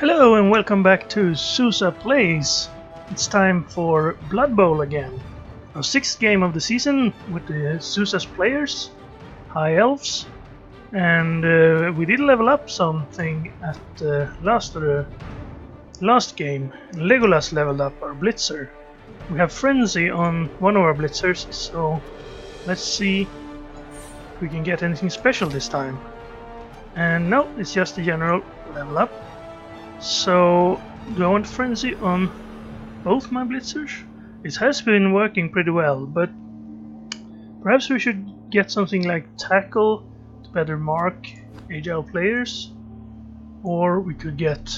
Hello and welcome back to Zoosa Plays. It's time for Blood Bowl again. Our sixth game of the season with the Zoosa's players, High Elves, and we did level up something at the last game. Legolas leveled up our Blitzer. We have Frenzy on one of our Blitzers, so let's see if we can get anything special this time. And no, it's just a general level up. So, do I want Frenzy on both my Blitzers? It has been working pretty well, but perhaps we should get something like Tackle to better mark agile players. Or we could get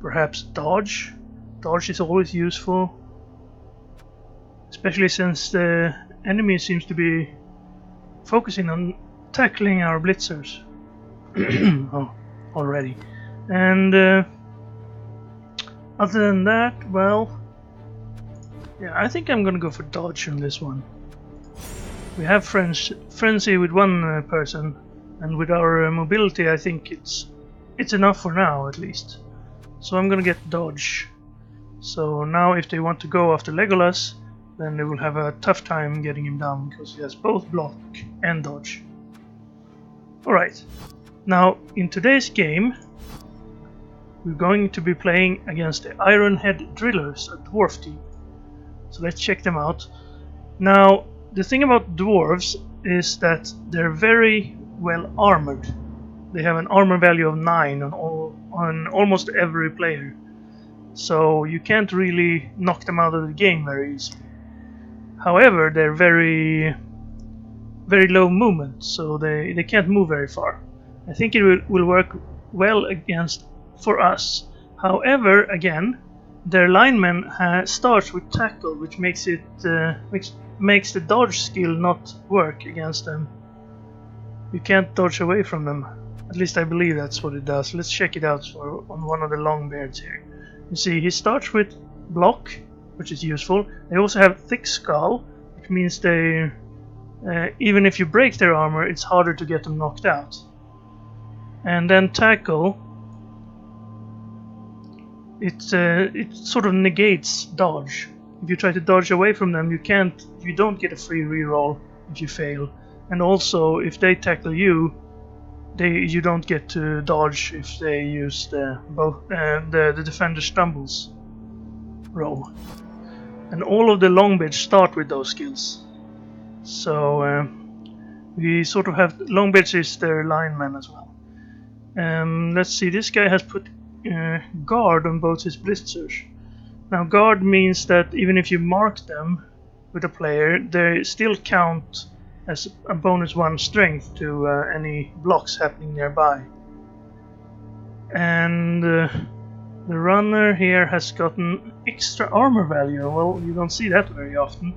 perhaps Dodge. Dodge is always useful, especially since the enemy seems to be focusing on tackling our Blitzers already. And other than that, well, yeah, I think I'm gonna go for Dodge on this one. We have Frenzy with one person, and with our mobility I think it's enough for now at least. So I'm gonna get Dodge. So now if they want to go after Legolas, then they will have a tough time getting him down because he has both block and dodge. Alright, now in today's game we're going to be playing against the Ironhead Drillers, a dwarf team. So let's check them out. Now, the thing about dwarves is that they're very well armored. They have an armor value of 9 on almost every player. So you can't really knock them out of the game very easily. However, they're very low movement, so they can't move very far. I think it will work well for us. However, again, their lineman starts with tackle, which makes the dodge skill not work against them. You can't dodge away from them. At least I believe that's what it does. Let's check it out on one of the longbeards here. You see, he starts with block, which is useful. They also have thick skull, which means they even if you break their armor, it's harder to get them knocked out. And then tackle. It sort of negates dodge. If you try to dodge away from them, you don't get a free reroll if you fail. And also, if they tackle you, you don't get to dodge if they use the defender stumbles roll. And all of the longbeards start with those skills. So we sort of have longbeards is their lineman as well. Let's see, this guy has put guard on both his blitzers. Now guard means that even if you mark them with a player, they still count as a bonus 1 strength to any blocks happening nearby. And the runner here has gotten extra armor value. Well, you don't see that very often.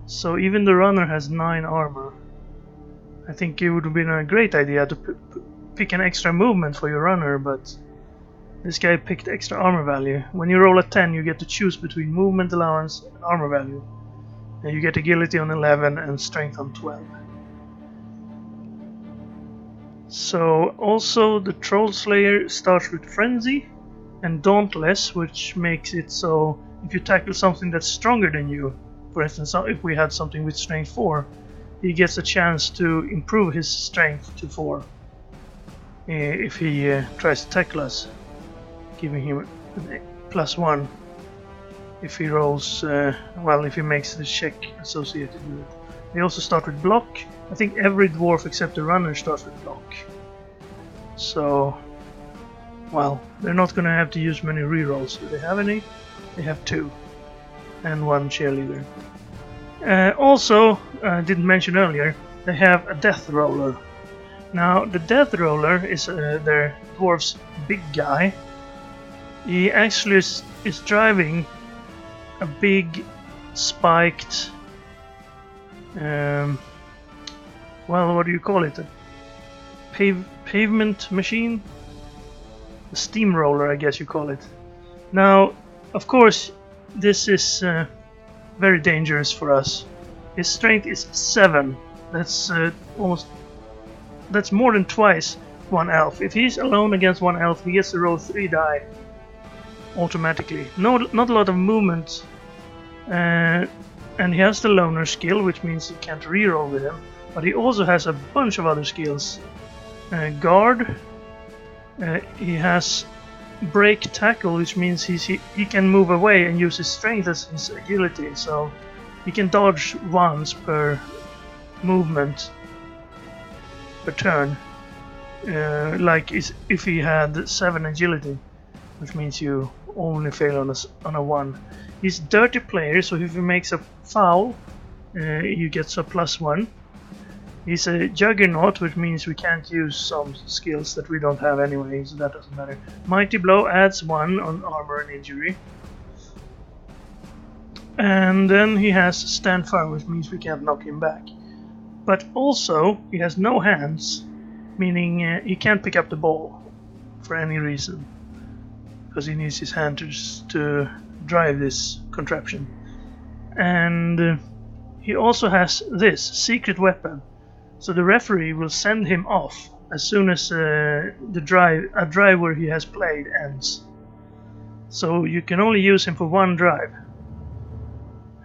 So even the runner has 9 armor. I think it would have been a great idea to pick an extra movement for your runner, but this guy picked extra armor value. When you roll a 10, you get to choose between movement allowance and armor value. And you get agility on 11 and strength on 12. So also the Troll Slayer starts with Frenzy and Dauntless, which makes it so if you tackle something that's stronger than you, for instance if we had something with strength 4, he gets a chance to improve his strength to 4 if he tries to tackle us, giving him +1 if he rolls, if he makes the check associated with it. They also start with block. I think every dwarf except the runner starts with block. So, well, they're not gonna have to use many rerolls. Do they have any? They have 2. And 1 cheerleader. Also, I didn't mention earlier, they have a death roller. Now, the death roller is their dwarf's big guy. He actually is driving a big spiked, what do you call it? A pavement machine? A steamroller, I guess you call it. Now, of course, this is very dangerous for us. His strength is 7. That's more than twice one elf. If he's alone against one elf, he gets to roll 3 die automatically. No, not a lot of movement, and he has the loner skill, which means you can't reroll with him. But he also has a bunch of other skills. Guard. He has break tackle, which means he can move away and use his strength as his agility. So he can dodge once per movement per turn. Like if he had 7 agility, which means you only fail on a 1. He's dirty player, so if he makes a foul, you get a +1. He's a juggernaut, which means we can't use some skills that we don't have anyway, so that doesn't matter. Mighty blow adds 1 on armor and injury. And then he has stand firm, which means we can't knock him back. But also, he has no hands, meaning he can't pick up the ball for any reason, because he needs his hand to drive this contraption. And he also has this secret weapon, so the referee will send him off as soon as a drive where he has played ends. So you can only use him for 1 drive.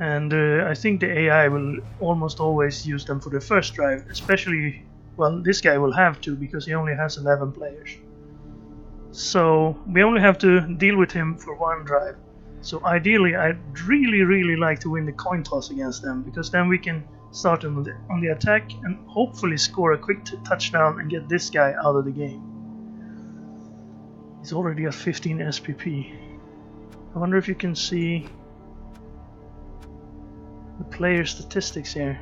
And I think the AI will almost always use them for the first drive, especially, well, this guy will have to because he only has 11 players. So we only have to deal with him for 1 drive. So ideally I'd really like to win the coin toss against them, because then we can start on the attack and hopefully score a quick touchdown and get this guy out of the game. He's already at 15 SPP. I wonder if you can see the player statistics here.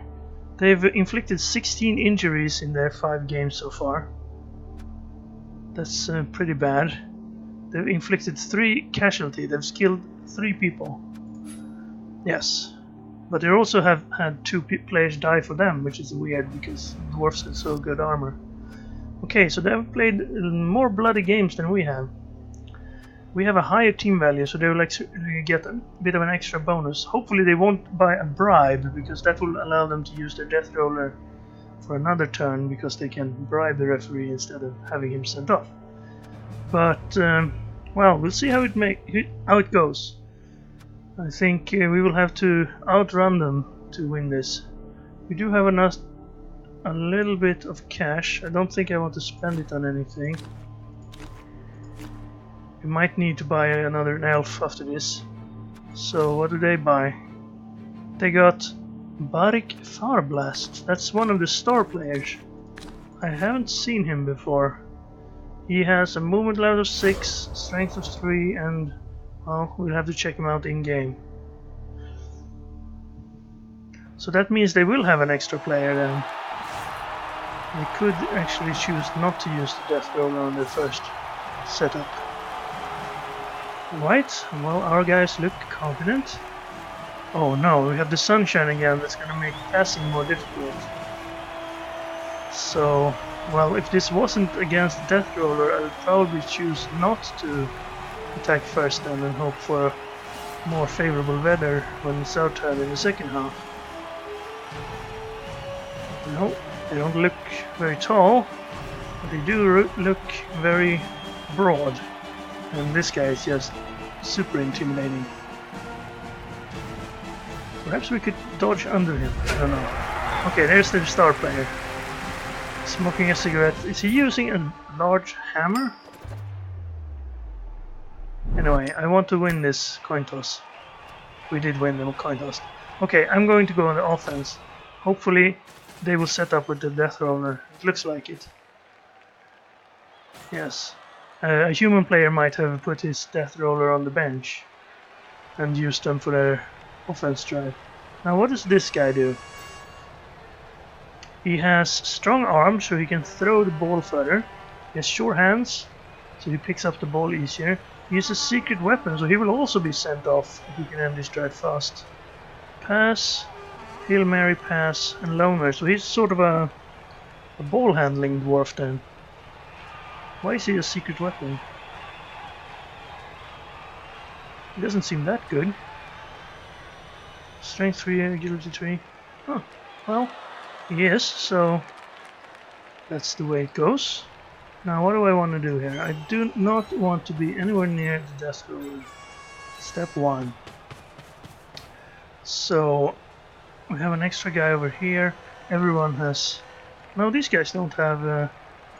They've inflicted 16 injuries in their 5 games so far. That's pretty bad. They've inflicted 3 casualty. They've killed 3 people. Yes. But they also have had 2 players die for them, which is weird because dwarves have so good armor. Okay, so they've played more bloody games than we have. We have a higher team value, so they will actually get a bit of an extra bonus. Hopefully they won't buy a bribe, because that will allow them to use their death roller for another turn, because they can bribe the referee instead of having him sent off. But well, we'll see how it goes. I think we will have to outrun them to win this. We do have a little bit of cash. I don't think I want to spend it on anything. We might need to buy another elf after this. So what do they buy? They got Barik Farblast. That's one of the star players. I haven't seen him before. He has a movement level of 6, strength of 3, and well, we'll have to check him out in game. So that means they will have an extra player then. They could actually choose not to use the death roller on their first setup. Right, well, our guys look confident. Oh no, we have the sunshine again. That's gonna make passing more difficult. So, well, if this wasn't against the death roller, I would probably choose not to attack first then and hope for more favorable weather when it's our turn in the second half. No, they don't look very tall, but they do look very broad. And this guy is just super intimidating. Perhaps we could dodge under him, I don't know. Okay, there's the star player. Smoking a cigarette. Is he using a large hammer? Anyway, I want to win this coin toss. We did win the coin toss. Okay, I'm going to go on the offense. Hopefully they will set up with the death roller. It looks like it. Yes. A human player might have put his death roller on the bench and used them for their offense drive. Now what does this guy do? He has strong arms, so he can throw the ball further. He has sure hands, so he picks up the ball easier. He has a secret weapon, so he will also be sent off if he can end this drive fast. Pass, Hail Mary pass, and loner, so he's sort of a ball handling dwarf then. Why is he a secret weapon? He doesn't seem that good. Strength 3, agility 3. Huh, well, he is, so that's the way it goes. Now what do I want to do here? I do not want to be anywhere near the death roller. Step 1. So we have an extra guy over here. Everyone has... No, these guys don't have a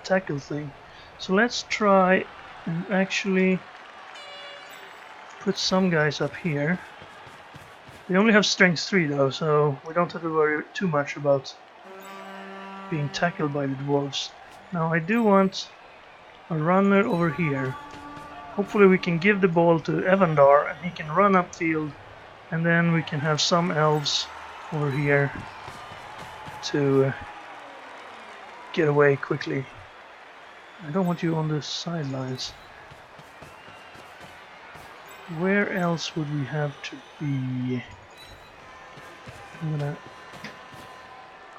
tackle thing. So let's try and actually put some guys up here. They only have strength 3 though, so we don't have to worry too much about being tackled by the dwarves. Now I do want a runner over here. Hopefully we can give the ball to Evandar and he can run upfield, and then we can have some elves over here to get away quickly. I don't want you on the sidelines. Where else would we have to be? I'm gonna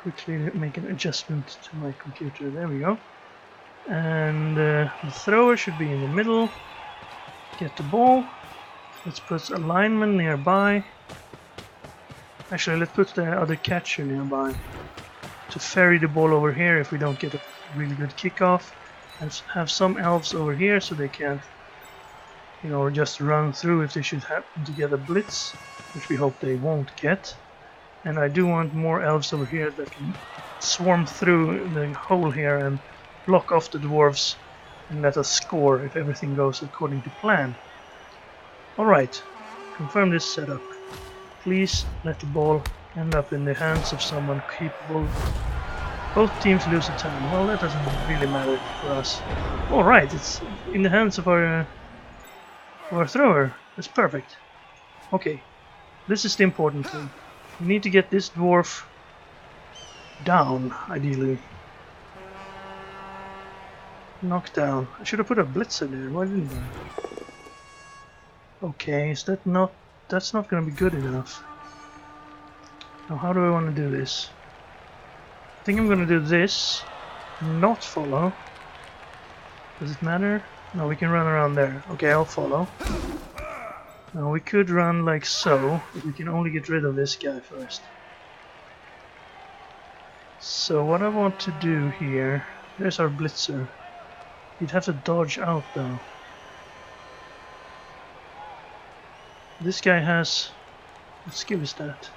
quickly make an adjustment to my computer. There we go. And the thrower should be in the middle. Get the ball. Let's put a lineman nearby. Actually, let's put the other catcher nearby to ferry the ball over here if we don't get a really good kickoff. And have some elves over here so they can't, you know, just run through if they should happen to get a blitz, which we hope they won't get. And I do want more elves over here that can swarm through the hole here and block off the dwarves and let us score if everything goes according to plan. Alright, confirm this setup. Please let the ball end up in the hands of someone capable. Both teams lose a turn. Well, that doesn't really matter for us. Alright, it's in the hands of our thrower. That's perfect. Okay, this is the important thing. We need to get this dwarf down, ideally. Knocked down. I should have put a blitzer there. Why didn't I? Okay, is that not... That's not going to be good enough. Now how do I want to do this? I think I'm going to do this. Not follow. Does it matter? No, we can run around there. Okay, I'll follow. Now we could run like so, but we can only get rid of this guy first. So what I want to do here... There's our blitzer. He'd have to dodge out though. This guy has... What skill is that?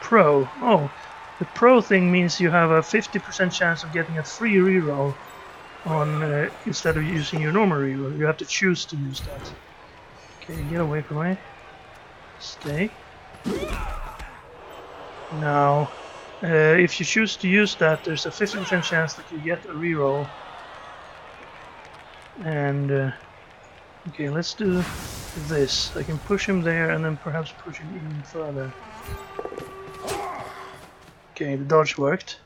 Pro. Oh, the pro thing means you have a 50% chance of getting a free reroll on instead of using your normal reroll. You have to choose to use that. Okay, get away from me. Stay. Now, if you choose to use that, there's a 50% chance that you get a reroll. And okay, let's do this. I can push him there and then perhaps push him even further. Okay, the dodge worked.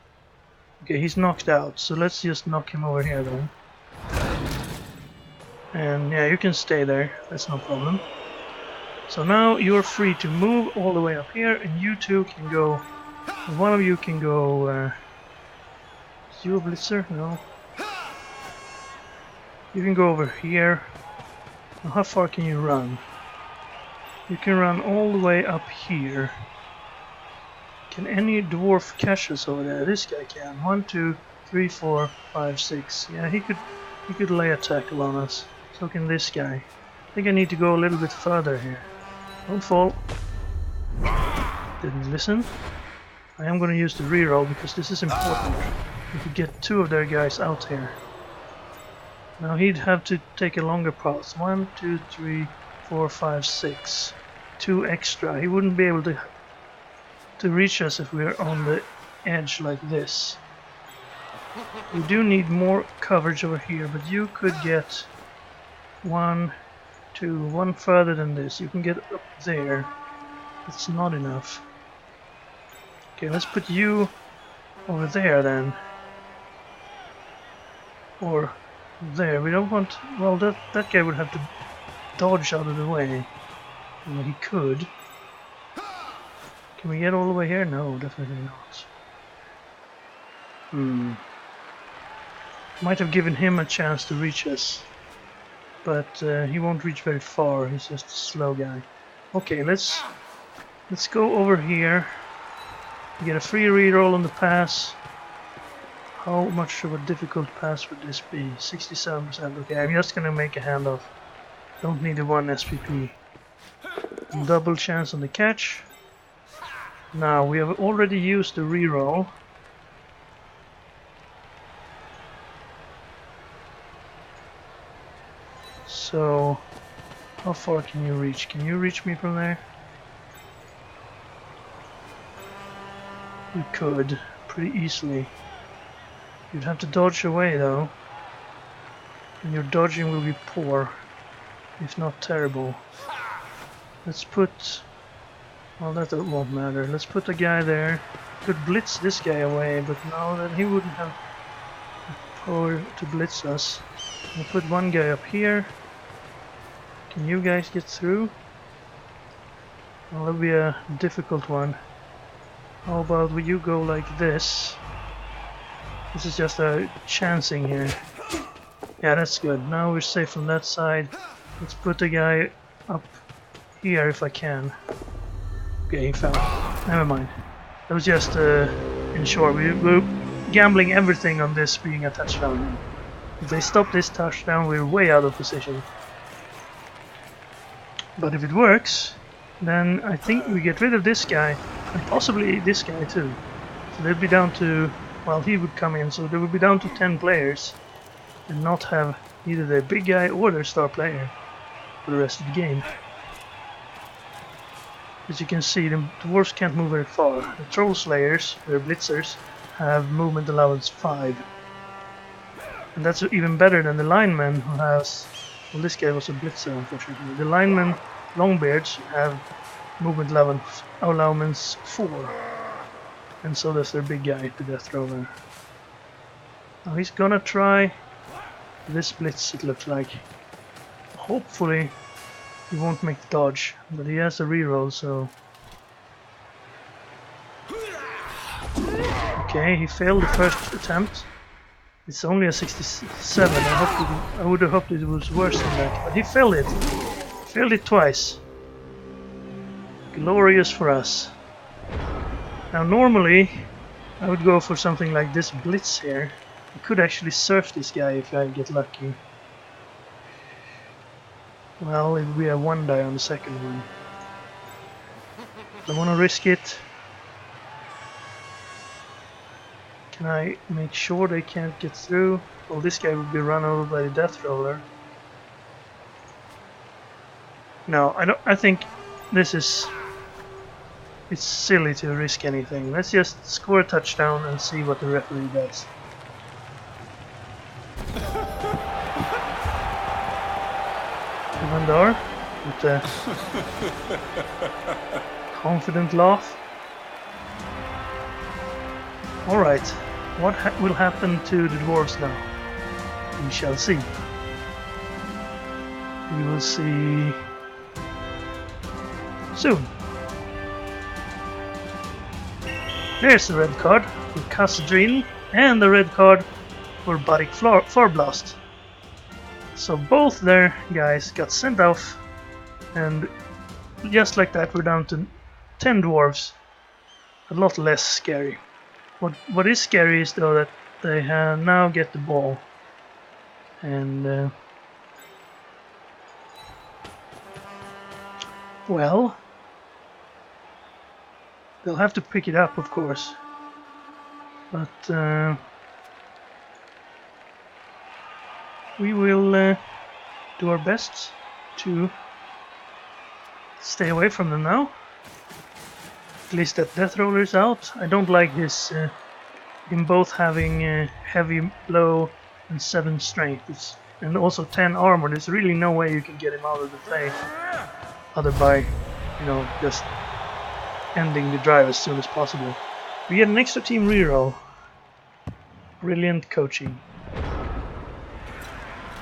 Okay, he's knocked out, so let's just knock him over here then. And yeah, you can stay there, that's no problem. So now you're free to move all the way up here, and you two can go... One of you can go... Is you a blitzer? No. You can go over here. Now how far can you run? You can run all the way up here. Can any dwarf catch us over there? This guy can. 1, 2, 3, 4, 5, 6. Yeah, he could lay a tackle on us. So can this guy. I think I need to go a little bit further here. Don't fall. Didn't listen. I am going to use the reroll because this is important. We could get 2 of their guys out here. Now he'd have to take a longer path. 1, 2, 3, 4, 5, 6. 2 extra. He wouldn't be able to reach us if we're on the edge like this. We do need more coverage over here, but you could get 1, 2, 1 further than this. You can get up there. It's not enough. Okay, let's put you over there then. Or there. We don't want... Well, that guy would have to dodge out of the way. Well, he could. Can we get all the way here? No, definitely not. Might have given him a chance to reach us. But he won't reach very far. He's just a slow guy. Okay, let's go over here. Get a free reroll on the pass. How much of a difficult pass would this be? 67%. Okay, I'm just gonna make a handoff. Don't need a 1 SPP. Double chance on the catch. Now, we have already used the reroll. So, how far can you reach? Can you reach me from there? You could, pretty easily. You'd have to dodge away though. And your dodging will be poor, if not terrible. Let's put... well, that won't matter. Let's put a guy there. Could blitz this guy away, but now that he wouldn't have the power to blitz us. We'll put one guy up here. Can you guys get through? Well, that'll be a difficult one. How about you go like this? This is just a chancing here. Yeah, that's good. Now we're safe from that side. Let's put the guy up here if I can. Okay, he fell. Never mind. That was just in short. We're gambling everything on this being a touchdown. If they stop this touchdown, we're way out of position. But if it works, then I think we get rid of this guy, and possibly this guy too. So they'll be down to, well, he would come in, so they would be down to 10 players and not have either their big guy or their star player for the rest of the game. As you can see, the dwarves can't move very far. The troll slayers, their blitzers, have movement allowance 5. And that's even better than the linemen who has... well, this guy was a blitzer, unfortunately. The linemen, longbeards, have movement allowance 4. And so does their big guy, the death roller. Now he's gonna try this blitz, it looks like. Hopefully he won't make the dodge, but he has a reroll, so... okay, he failed the first attempt. It's only a 67. I would have hoped it was worse than that, but he failed it. Failed it twice. Glorious for us. Now normally I would go for something like this blitz here. I could actually surf this guy if I get lucky. Well, it would be a 1 die on the second one. I want to risk it. Can I make sure they can't get through? Well, this guy would be run over by the death roller. No, I think this is... it's silly to risk anything. Let's just score a touchdown and see what the referee does. Vandar with a confident laugh. Alright, what will happen to the dwarves now? We shall see. We will see soon. There's the red card for Kasdrin and the red card for Barik Farblast. So both their guys got sent off, and just like that we're down to 10 dwarves. A lot less scary. What is scary is though that they now get the ball, and well, they'll have to pick it up, of course, but we will do our best to stay away from them now. At least that death roller is out. I don't like his him both having heavy blow and 7 strength, and also 10 armor. There's really no way you can get him out of the play other by, you know, just ending the drive as soon as possible. We get an extra team reroll. Brilliant coaching.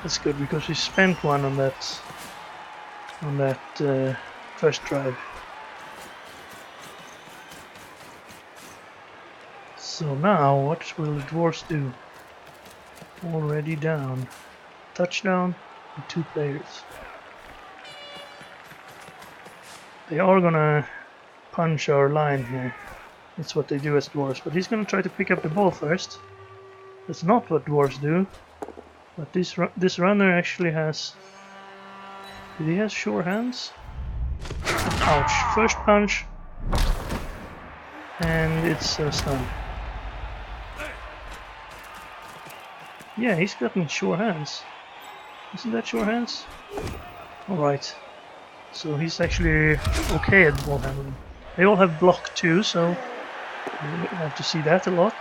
That's good because we spent one on that first drive. So now, what will the dwarves do? Already down. Touchdown and 2 players. They are gonna punch our line here. That's what they do as dwarves. But he's gonna try to pick up the ball first. That's not what dwarves do. But this runner actually has... Did he have sure hands? Ouch. First punch. And it's a stun. Yeah, he's gotten sure hands. Isn't that sure hands? Alright. So he's actually okay at ball handling. They all have block too, so we have to see that a lot.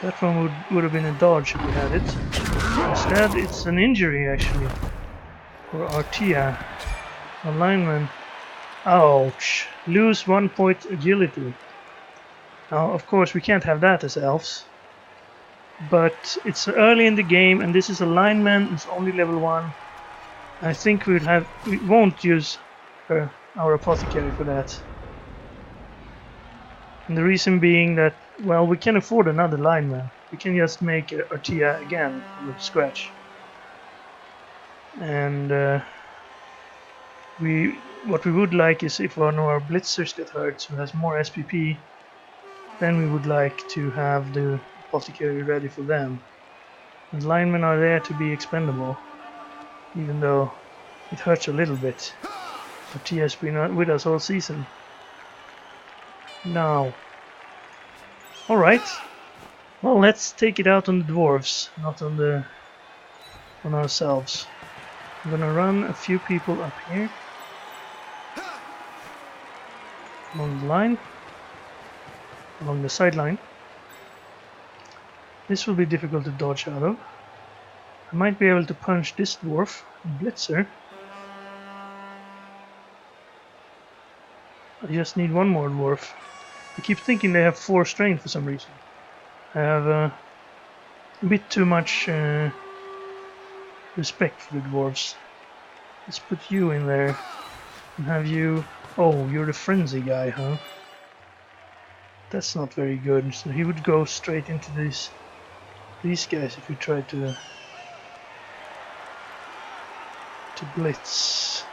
That one would have been a dodge if we had it. Instead, it's an injury actually. For Artia. A lineman. Ouch. Lose 1 point agility. Now, of course, we can't have that as elves. But it's early in the game, and this is a lineman. It's only level 1. I think we won't use our apothecary for that. And the reason being that, well, we can afford another lineman. We can just make Artia again from scratch. And what we would like is if one of our blitzers get hurt, who has more SPP, then we would like to have the apothecary ready for them. And linemen are there to be expendable, even though it hurts a little bit. Artia has been with us all season. Now. Alright. Well, let's take it out on the dwarves, not on ourselves. I'm gonna run a few people up here. Along the line. Along the sideline. This will be difficult to dodge out of. I might be able to punch this dwarf, blitzer. I just need one more dwarf. I keep thinking they have 4 strength for some reason. I have a bit too much respect for the dwarves. Let's put you in there and have you... Oh, you're the frenzy guy, huh? That's not very good. So he would go straight into these guys if we tried to blitz.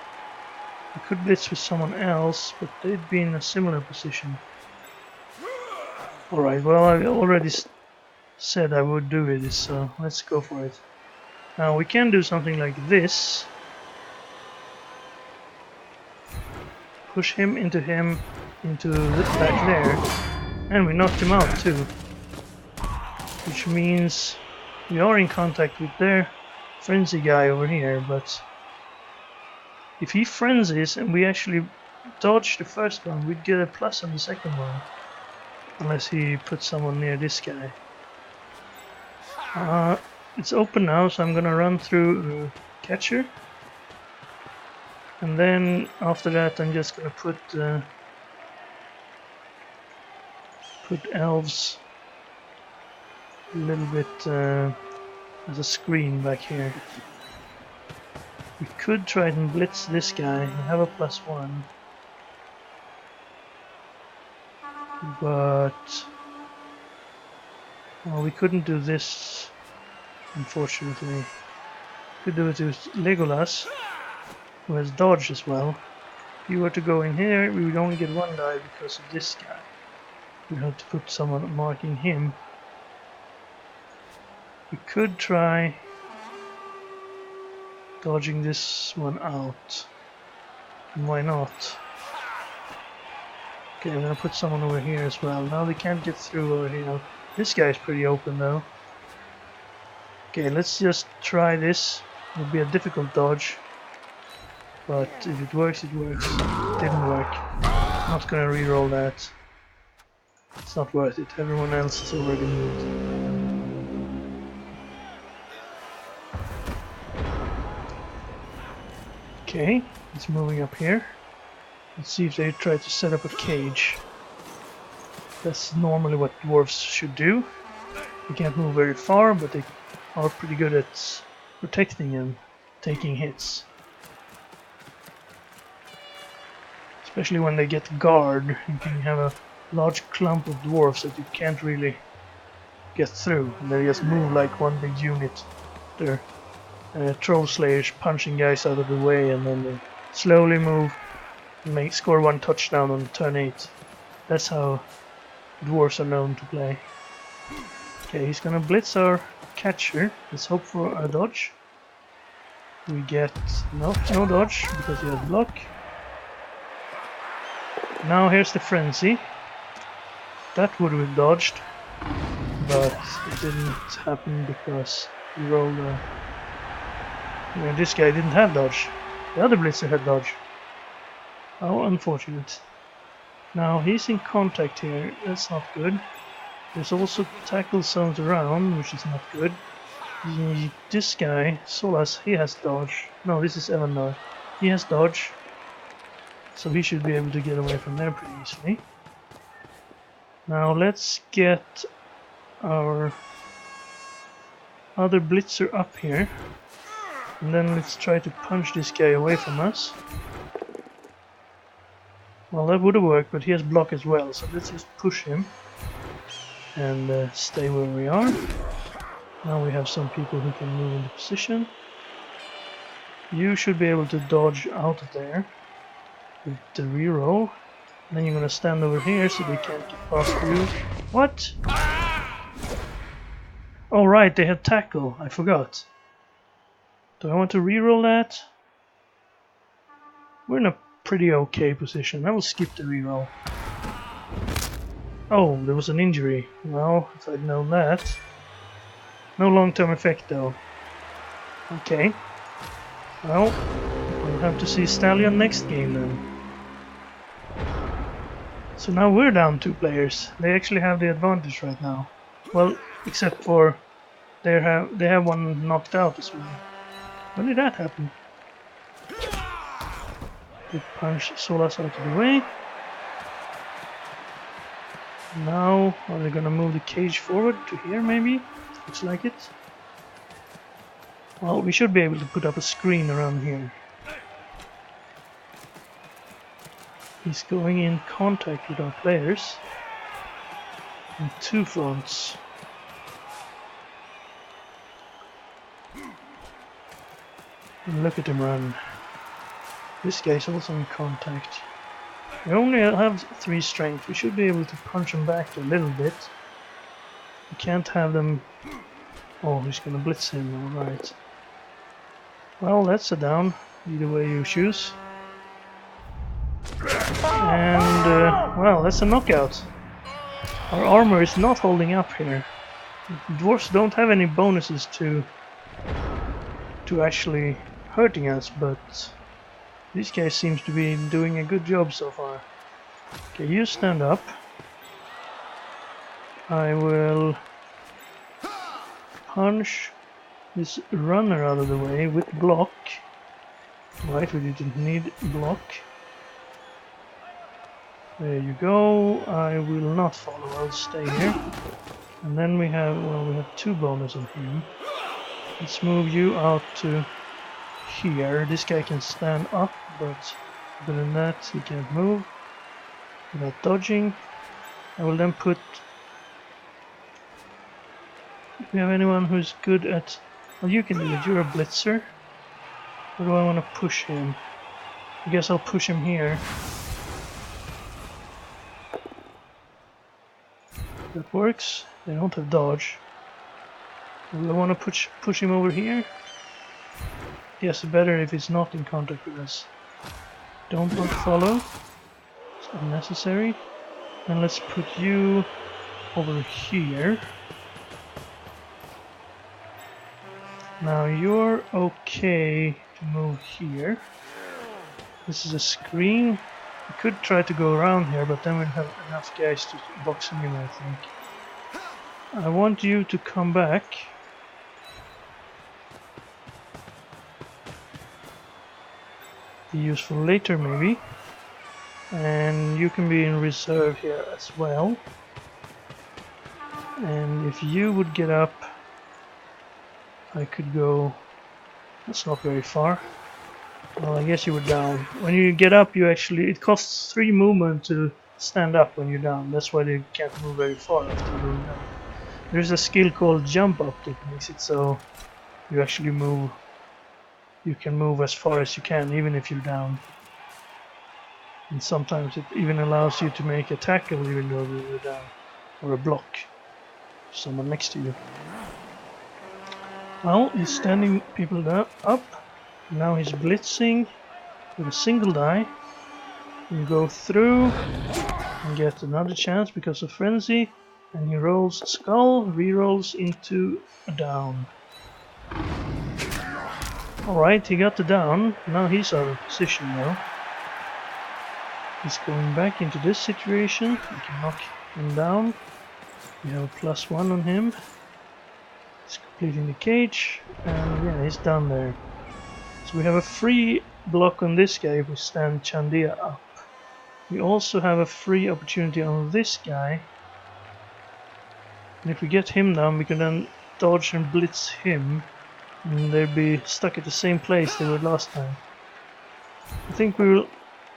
I could blitz with someone else, but they'd be in a similar position. Alright, well, I already said I would do it, so let's go for it. Now we can do something like this. Push him into back there. And we knocked him out too. Which means we are in contact with their frenzy guy over here, but if he frenzies and we actually dodge the first one, we'd get a plus on the second one. Unless he puts someone near this guy. It's open now, so I'm gonna run through catcher. And then after that I'm just gonna put elves a little bit as a screen back here. We could try and blitz this guy and have a +1. But well, we couldn't do this, unfortunately. Could do it with Legolas, who has dodge as well. If you were to go in here, we would only get 1 die because of this guy. We had to put someone marking him. We could try dodging this one out. And why not? Okay, I'm gonna put someone over here as well. Now they can't get through over here. This guy's pretty open though. Okay, let's just try this. It'll be a difficult dodge. But if it works, it works. It didn't work. I'm not gonna re-roll that. It's not worth it. Everyone else is already moved. Okay, it's moving up here. Let's see if they try to set up a cage. That's normally what dwarves should do. They can't move very far, but they are pretty good at protecting and taking hits. Especially when they get guard, you can have a large clump of dwarves that you can't really get through. And they just move like one big unit. They're troll slayers punching guys out of the way, and then they slowly move and score 1 touchdown on turn 8. That's how dwarves are known to play. Okay, he's gonna blitz our catcher. Let's hope for a dodge. We get no dodge because he has block. Now here's the frenzy. That would have dodged, but it didn't happen because he rolled a... Yeah, this guy didn't have dodge. The other blitzer had dodge. How unfortunate. Now he's in contact here. That's not good. There's also tackle zones around, which is not good. This guy, Solas, he has dodge. No, this is Evandar. He has dodge. So he should be able to get away from there pretty easily. Now let's get our other blitzer up here. And then let's try to punch this guy away from us. Well, that would have worked, but he has block as well. So let's just push him. And stay where we are. Now we have some people who can move into position. You should be able to dodge out of there with the reroll. Then you're gonna stand over here so they can't get past you. What? Oh right, they had tackle. I forgot. Do I want to reroll that? We're in a pretty okay position. I will skip the reroll. Oh, there was an injury. Well, if I'd known that. No long-term effect though. Okay. Well, we'll have to see Stallion next game then. So now we're down 2 players. They actually have the advantage right now. Well, except for they have one knocked out as well. When did that happen? We punch Solas out of the way. Now, are they gonna move the cage forward to here maybe? Looks like it. Well, we should be able to put up a screen around here. He's going in contact with our players on 2 fronts. And look at him run. This guy's also in contact. We only have 3 strength. We should be able to punch them back a little bit. We can't have them... Oh, he's gonna blitz him, alright. Well, that's a down, either way you choose. And, well, that's a knockout. Our armor is not holding up here. Dwarves don't have any bonuses to actually hurting us, but this guy seems to be doing a good job so far. Okay, you stand up. I will punch this runner out of the way with block. Right, we didn't need block. There you go. I will not follow, I'll stay here. And then we have, well, we have 2 bonus on him. Let's move you out to here. This guy can stand up, but other than that, he can't move without dodging. I will then put... Do we have anyone who's good at... Well, you can do it. You're a blitzer. Or do I want to push him? I guess I'll push him here. That works. They don't have dodge. Do I want to push him over here? Yes, better if it's not in contact with us. Don't follow. It's unnecessary. And let's put you over here. Now you're okay to move here. This is a screen. We could try to go around here, but then we'll have enough guys to box him in, I think. I want you to come back. Be useful later, maybe. And you can be in reserve here as well. And if you would get up, I could go... That's not very far. Well, I guess you were down. When you get up, you actually... It costs 3 movement to stand up when you're down. That's why they can't move very far after going down. There's a skill called jump up that makes it so you actually move. You can move as far as you can, even if you're down. And sometimes it even allows you to make a tackle even though you're down. Or a block. Someone next to you. Well, he's standing people up. Now he's blitzing with a single die. You go through and get another chance because of frenzy. And he rolls a skull, re-rolls into a down. Alright, he got the down. Now he's out of position though. He's going back into this situation. We can knock him down. We have a +1 on him. He's completing the cage. And yeah, he's down there. So we have a free block on this guy if we stand Chandia up. We also have a free opportunity on this guy. And if we get him down, we can then dodge and blitz him. And they'll be stuck at the same place they were last time. I think we will...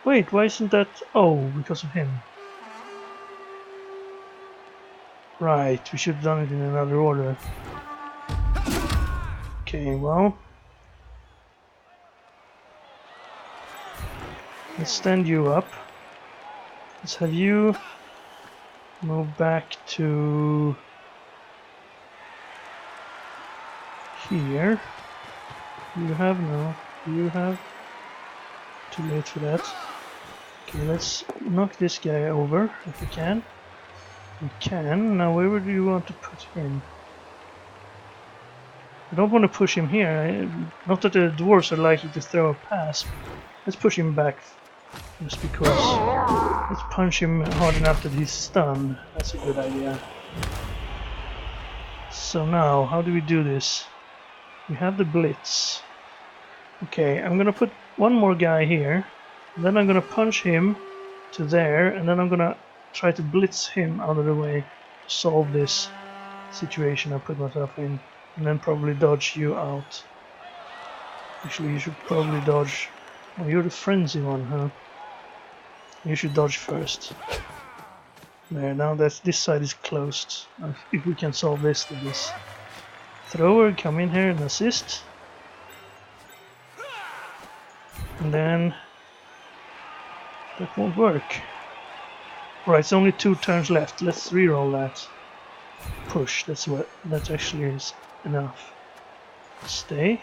Wait, why isn't that... Oh, because of him. Right, we should have done it in another order. Okay, well... Let's stand you up. Let's have you move back to... here. You have no. You have. Too late for that. Okay, let's knock this guy over if we can. We can. Now where do you want to put him? I don't want to push him here. Not that the dwarves are likely to throw a pass. Let's push him back. Just because. Let's punch him hard enough that he's stunned. That's a good idea. So now, how do we do this? We have the blitz. Okay, I'm gonna put one more guy here. Then I'm gonna punch him to there, and then I'm gonna try to blitz him out of the way to solve this situation I put myself in. And then probably dodge you out. Actually, you should probably dodge... Oh, you're the frenzy one, huh? You should dodge first. There, now that this side is closed. If we can solve this, then this. Thrower, come in here and assist. And then... That won't work. Right, it's only 2 turns left. Let's reroll that. Push, that actually is enough. Stay.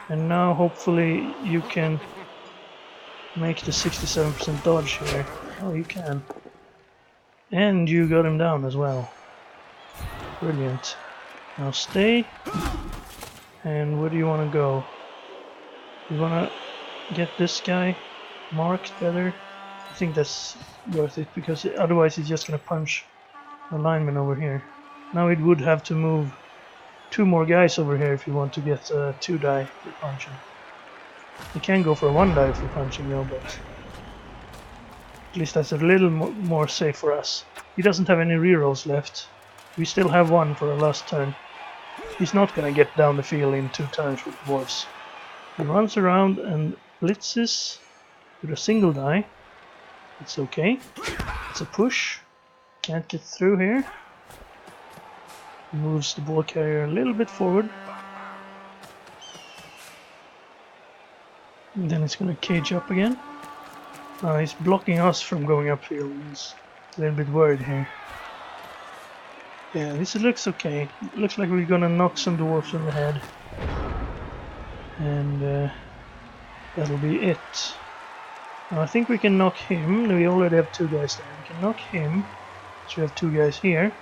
And now hopefully you can make the 67% dodge here. Oh, you can. And you got him down as well. Brilliant. Now stay. And where do you want to go? You want to get this guy marked better? I think that's worth it, because otherwise he's just going to punch the lineman over here. Now it would have to move 2 more guys over here if you want to get 2 die for punching. You can go for a 1 die for punching though, but at least that's a little more safe for us. He doesn't have any rerolls left. We still have 1 for our last turn. He's not gonna get down the field in 2 turns with dwarves. He runs around and blitzes with a single die. It's okay. It's a push. Can't get through here. Moves the ball carrier a little bit forward. And then it's gonna cage up again. Now he's blocking us from going upfield. He's a little bit worried here. Yeah, this looks okay. It looks like we're gonna knock some dwarfs on the head. And that'll be it. Now I think we can knock him. We already have 2 guys there. We can knock him. So we have 2 guys here.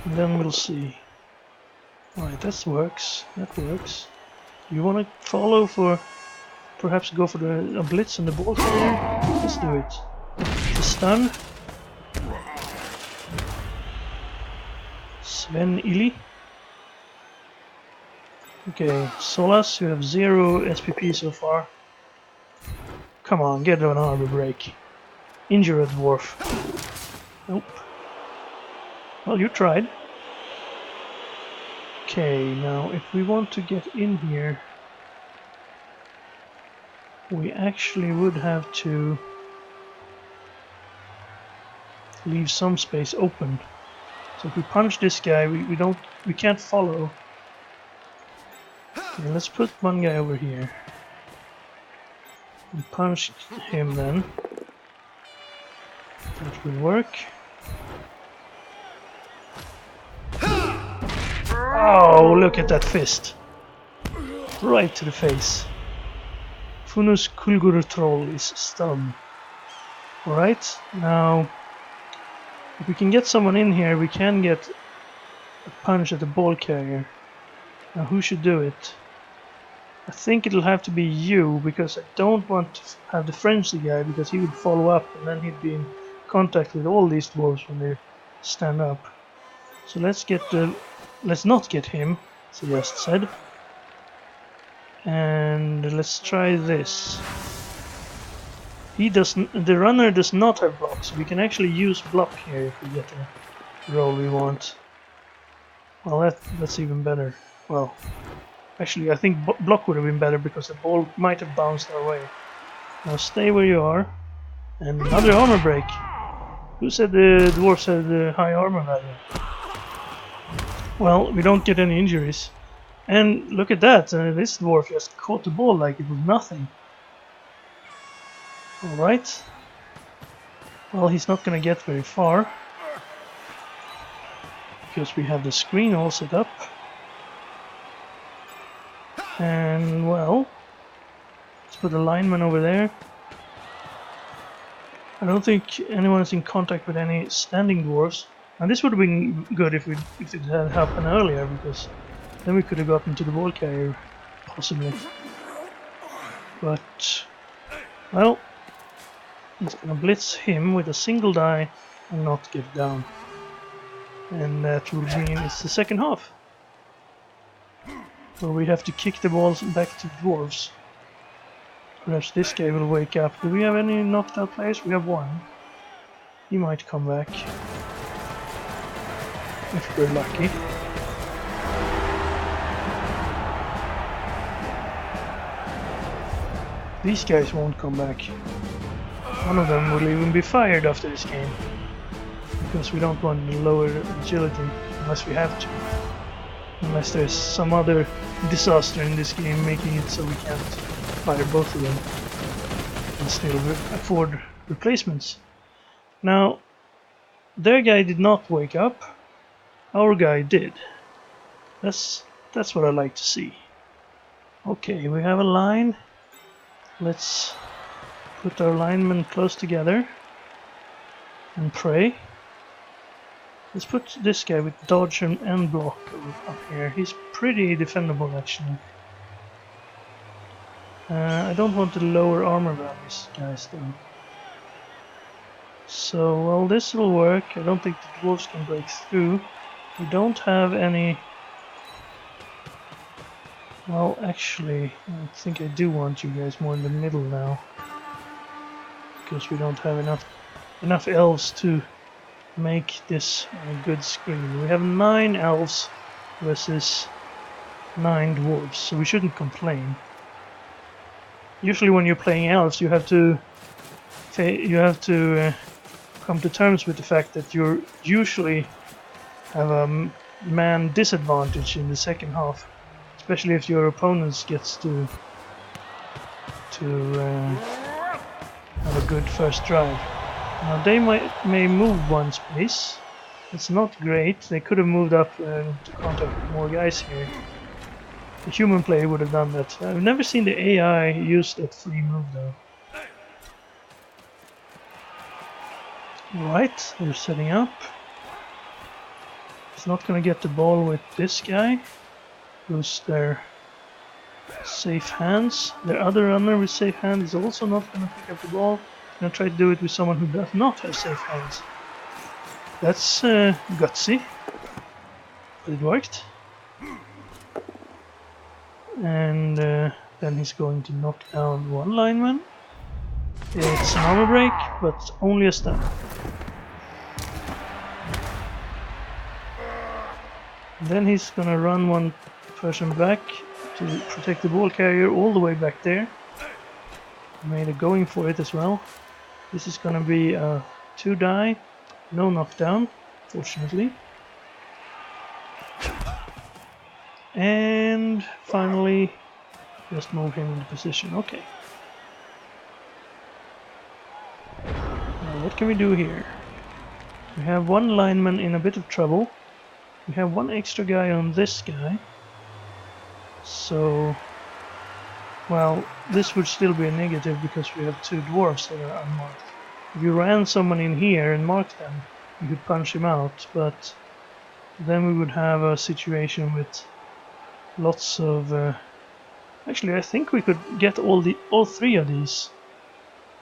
And then we'll see. Alright, that works. That works. You want to follow for... Perhaps go for a blitz on the ball carrier? Let's do it. It's a stun. Sven Ili. Okay, Solas, you have 0 SPP so far. Come on, get an armor break. Injure a dwarf. Nope. Well, you tried. Okay, now if we want to get in here, we actually would have to leave some space open. So if we punch this guy, we can't follow. Okay, let's put 1 guy over here. And punch him then. That will work. Oh, look at that fist. Right to the face. Funus Kulgur Troll is stunned. Alright, now if we can get someone in here, we can get a punch at the ball carrier. Now who should do it? I think it'll have to be you, because I don't want to have the frenzy guy, because he would follow up and then he'd be in contact with all these dwarves when they stand up. So let's not get him, as I just said. And let's try this. The runner does not have block, so we can actually use block here if we get the roll we want. Well, that's even better. Well, actually I think block would have been better because the ball might have bounced our way. Now stay where you are. And another armor break. Who said the dwarves had high armor value? Well, we don't get any injuries. And look at that, this dwarf just caught the ball like it was nothing. Alright. Well, he's not gonna get very far. Because we have the screen all set up. And, well, let's put the lineman over there. I don't think anyone is in contact with any standing dwarves. And this would have been good if it had happened earlier, because then we could have gotten to the ball carrier, possibly. But, well, he's gonna blitz him with a single die and not get down. And that will mean it's the second half, where we have to kick the balls back to dwarves. Perhaps this guy will wake up. Do we have any knocked out players? We have one. He might come back. If we're lucky. These guys won't come back. One of them will even be fired after this game. Because we don't want to lower agility unless we have to. Unless there's some other disaster in this game making it so we can't fire both of them and still afford replacements. Now, their guy did not wake up. Our guy did. That's what I like to see. Okay, we have a line. Let's put our linemen close together and pray. Let's put this guy with dodge and block up here. He's pretty defendable actually. I don't want the lower armor values guys though. So, well, this will work. I don't think the dwarves can break through. We don't have any... Well, actually, I think I do want you guys more in the middle now. Because we don't have enough elves to make this a good screen. We have 9 elves versus 9 dwarves, so we shouldn't complain. Usually when you're playing elves, you have to come to terms with the fact that you usually have a man disadvantage in the second half, especially if your opponent gets to have a good first drive. Now they may move one space. It's not great. They could have moved up to contact with more guys here. The human player would have done that. I've never seen the AI use that free move though. Alright, they're setting up. He's not gonna get the ball with this guy, who's their safe hands. Their other runner with safe hand is also not gonna pick up the ball. I'm gonna try to do it with someone who does not have safe hands. That's gutsy, but it worked. And then he's going to knock down one lineman. It's an armor break, but only a stun. Then he's gonna run one person back to protect the ball carrier all the way back there. Made a going for it as well. This is gonna be a 2 die, no knockdown, fortunately. And finally, just move him into position. Okay. Now what can we do here? We have one lineman in a bit of trouble. We have one extra guy on this guy. So, well, this would still be a negative because we have two dwarves that are unmarked. If you ran someone in here and marked them, you could punch him out, but then we would have a situation with lots of... actually, I think we could get all three of these.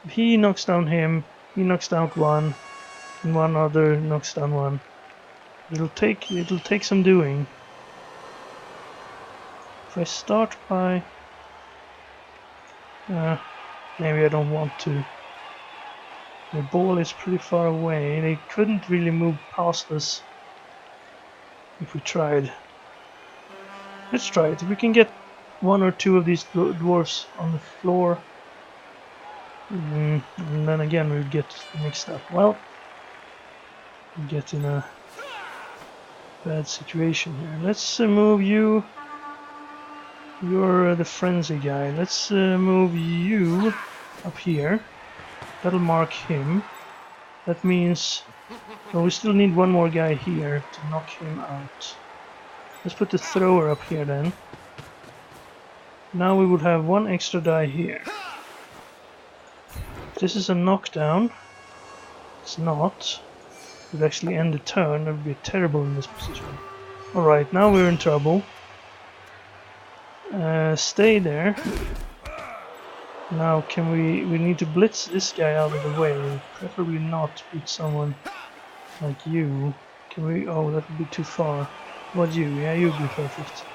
If he knocks down him, he knocks down one, and one other knocks down one. It'll take some doing. If I start by... maybe I don't want to. The ball is pretty far away. They couldn't really move past us if we tried. Let's try it. If we can get one or two of these dwarfs on the floor, and then again we would get mixed up. Well, we get in a bad situation here. Let's move you. You're the frenzy guy. Let's move you up here. That'll mark him. That means... well, we still need one more guy here to knock him out. Let's put the thrower up here then. Now we would have one extra die here. If this is a knockdown, it's not. It would actually end the turn. That would be terrible in this position. Alright, now we're in trouble. Stay there. Now can we need to blitz this guy out of the way. Preferably not with someone like you. Can we... oh, that would be too far. What you? Yeah, you'd be perfect.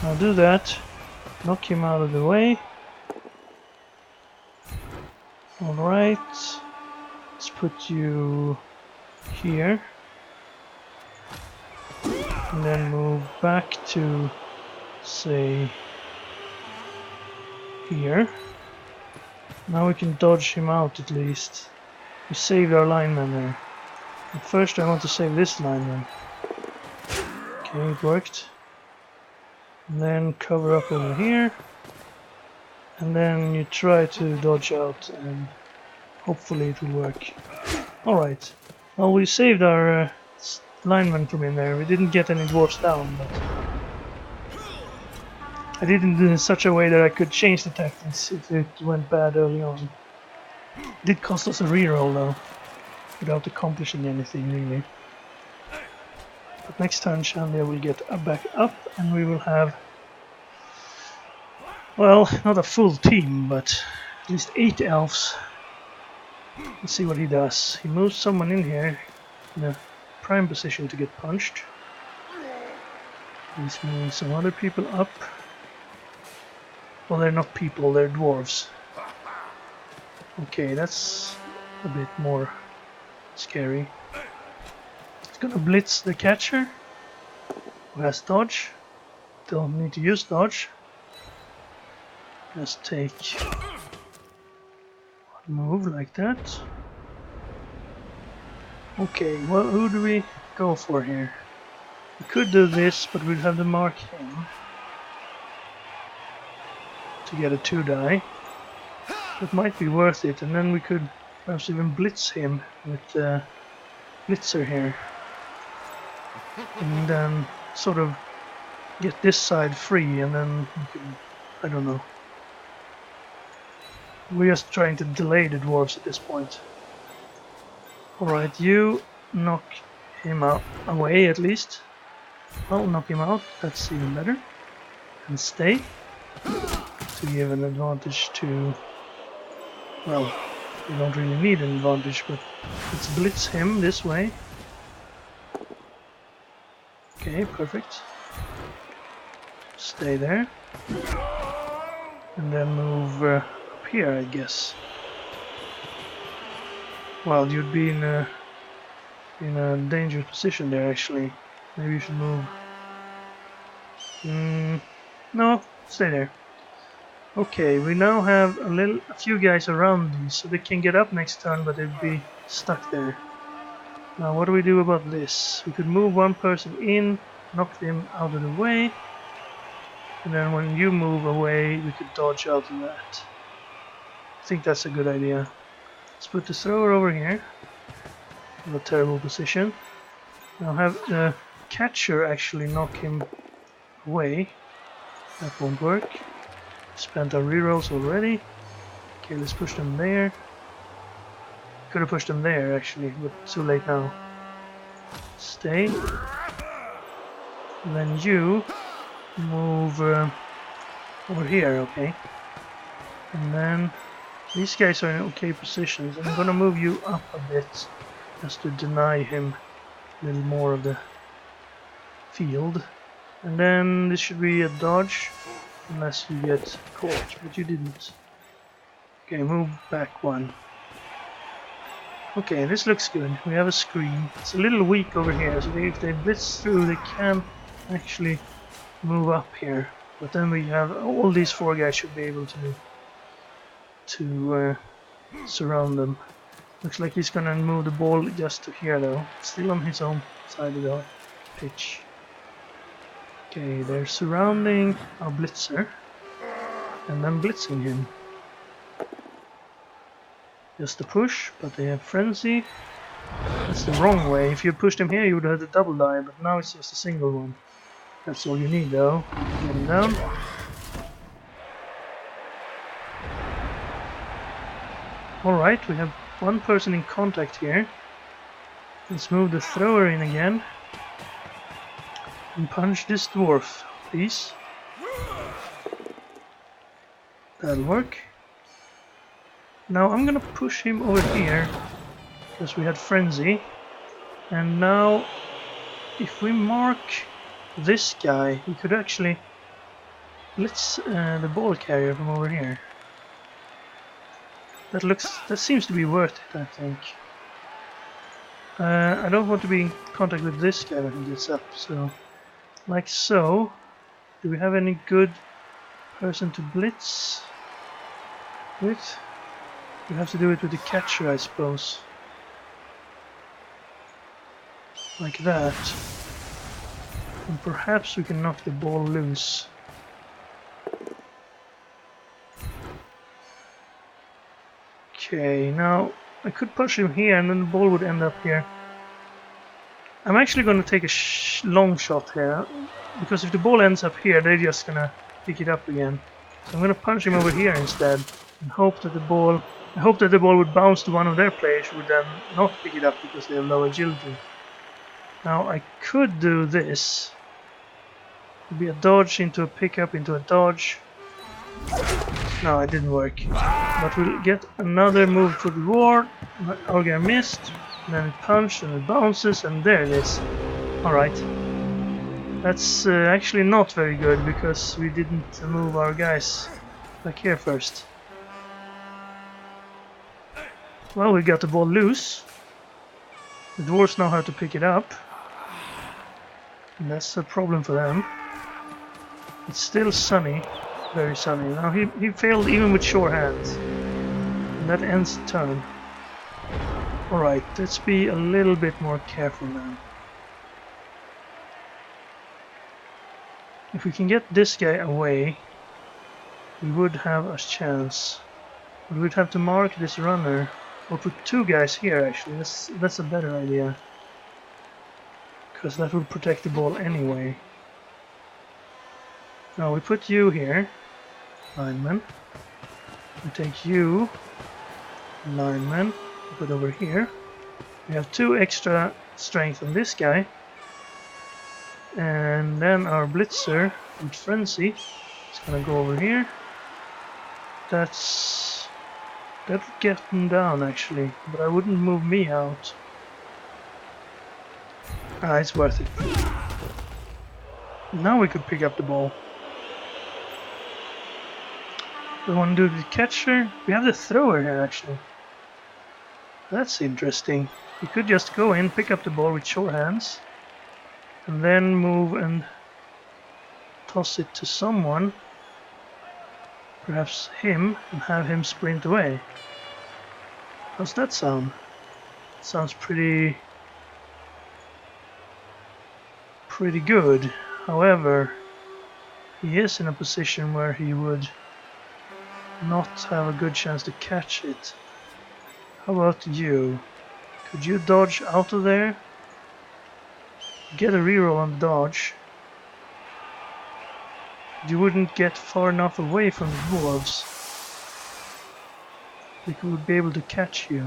Now do that. Knock him out of the way. Alright. Let's put you here. And then move back to, say, here. Now we can dodge him out at least. We saved our lineman there. But first I want to save this lineman. Okay, it worked. And then cover up over here. And then you try to dodge out and hopefully it will work. Alright. Well, we saved our lineman from in there. We didn't get any dwarfs down, but I did it in such a way that I could change the tactics if it went bad early on. It did cost us a reroll though, without accomplishing anything really. But next turn Shandia will get back up and we will have, well, not a full team, but at least 8 elves. Let's see what he does. He moves someone in here in a prime position to get punched. He's moving some other people up. Well, they're not people, they're dwarves. Okay, that's a bit more scary. It's gonna blitz the catcher, who has dodge. Don't need to use dodge. Just take one move like that. Okay, well, who do we go for here? We could do this, but we'd have to mark him to get a 2-die. It might be worth it, and then we could perhaps even blitz him with Blitzer here. And then sort of get this side free, and then we can, I don't know. We're just trying to delay the dwarves at this point. Alright, you knock him out away at least. I'll knock him out, that's even better. And stay. To give an advantage to... well, we don't really need an advantage, but let's blitz him this way. Okay, perfect. Stay there. And then move up here, I guess. Well, you'd be in a dangerous position there, actually. Maybe you should move. No, stay there. Okay, we now have a few guys around these, so they can get up next turn, but they'd be stuck there. Now, what do we do about this? We could move one person in, knock them out of the way, and then when you move away, we could dodge out of that. I think that's a good idea. Let's put the thrower over here. In a terrible position. Now have the catcher actually knock him away. That won't work. Spent our rerolls already. Okay, let's push them there. Could have pushed them there actually, but too late now. Stay. And then you move over here, okay? And then these guys are in okay positions. I'm gonna move you up a bit just to deny him a little more of the field. And then this should be a dodge, unless you get caught, but you didn't. Okay, move back one. Okay, this looks good. We have a screen. It's a little weak over here, so if they blitz through, they can actually move up here. But then we have all these four guys should be able to surround them. Looks like he's gonna move the ball just to here though. Still on his own side of the pitch. Okay, they're surrounding our blitzer and then blitzing him. Just a push, but they have frenzy. That's the wrong way. If you pushed him here, you would have had a double dive, but now it's just a single one. That's all you need though. Get him down. Alright, we have one person in contact here. Let's move the thrower in again. And punch this dwarf, please. That'll work. Now I'm gonna push him over here, because we had frenzy. And now, if we mark this guy, we could actually blitz the ball carrier from over here. That seems to be worth it, I think. I don't want to be in contact with this guy when he gets up, so like so. Do we have any good person to blitz with? We have to do it with the catcher, I suppose. Like that. And perhaps we can knock the ball loose. Okay, now I could push him here and then the ball would end up here. I'm actually going to take a long shot here, because if the ball ends up here, they're just going to pick it up again. So I'm going to punch him over here instead and hope that the ball would bounce to one of their players who would then not pick it up because they have low agility. Now I could do this. It would be a dodge into a pickup into a dodge. No, it didn't work. But we'll get another move for the reward. Our guy missed. And then it punched and it bounces and there it is. Alright. That's actually not very good because we didn't move our guys back here first. Well, we got the ball loose. The dwarves know how to pick it up. And that's a problem for them. It's still sunny. Very sunny. Now he failed even with sure hands. And that ends the turn. Alright, let's be a little bit more careful now. If we can get this guy away, we would have a chance. But we'd have to mark this runner. Or put two guys here actually, that's a better idea. Because that would protect the ball anyway. Now we put you here, lineman. We take you, lineman, we put over here. We have 2 extra strength on this guy. And then our blitzer with frenzy is gonna go over here. That would get him down actually, but I wouldn't move me out. Ah, it's worth it. Now we could pick up the ball. We want to do the catcher. We have the thrower here actually. That's interesting. We could just go in, pick up the ball with sure hands, and then move and toss it to someone. Perhaps him, and have him sprint away. How's that sound? Sounds pretty good. However, he is in a position where he would not have a good chance to catch it. How about you? Could you dodge out of there? Get a reroll on dodge. You wouldn't get far enough away from the dwarves. They would be able to catch you.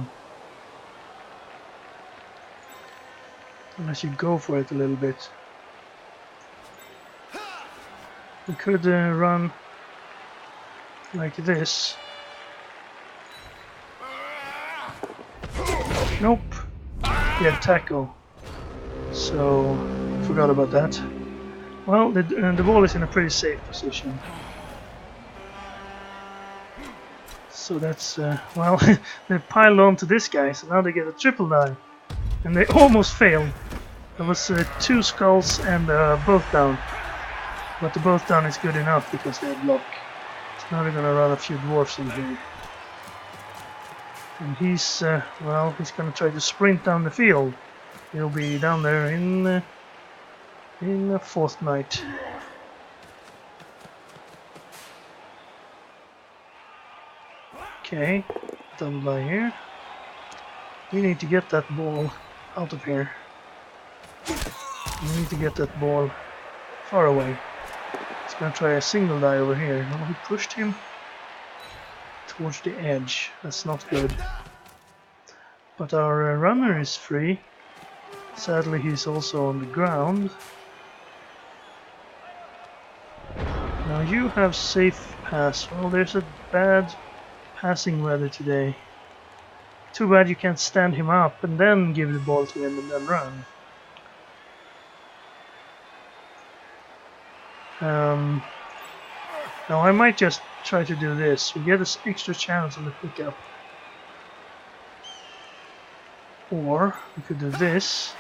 Unless you go for it a little bit. We could run like this. Nope. He had tackle. So, forgot about that. Well, the ball is in a pretty safe position. So that's, well, they piled on to this guy, so now they get a triple die. And they almost failed. There was 2 skulls and both down. But the both down is good enough because they have luck. So now they're gonna run a few dwarfs in here. And he's, well, he's gonna try to sprint down the field. He'll be down there in a fortnight. Okay, double die here. We need to get that ball out of here. We need to get that ball far away. He's gonna try a single die over here. Oh, he pushed him towards the edge. That's not good. But our runner is free. Sadly, he's also on the ground. Now you have safe pass. Well, there's a bad passing weather today. Too bad you can't stand him up and then give the ball to him and then run. Now I might just try to do this. We get an extra chance on the pickup. Or we could do this.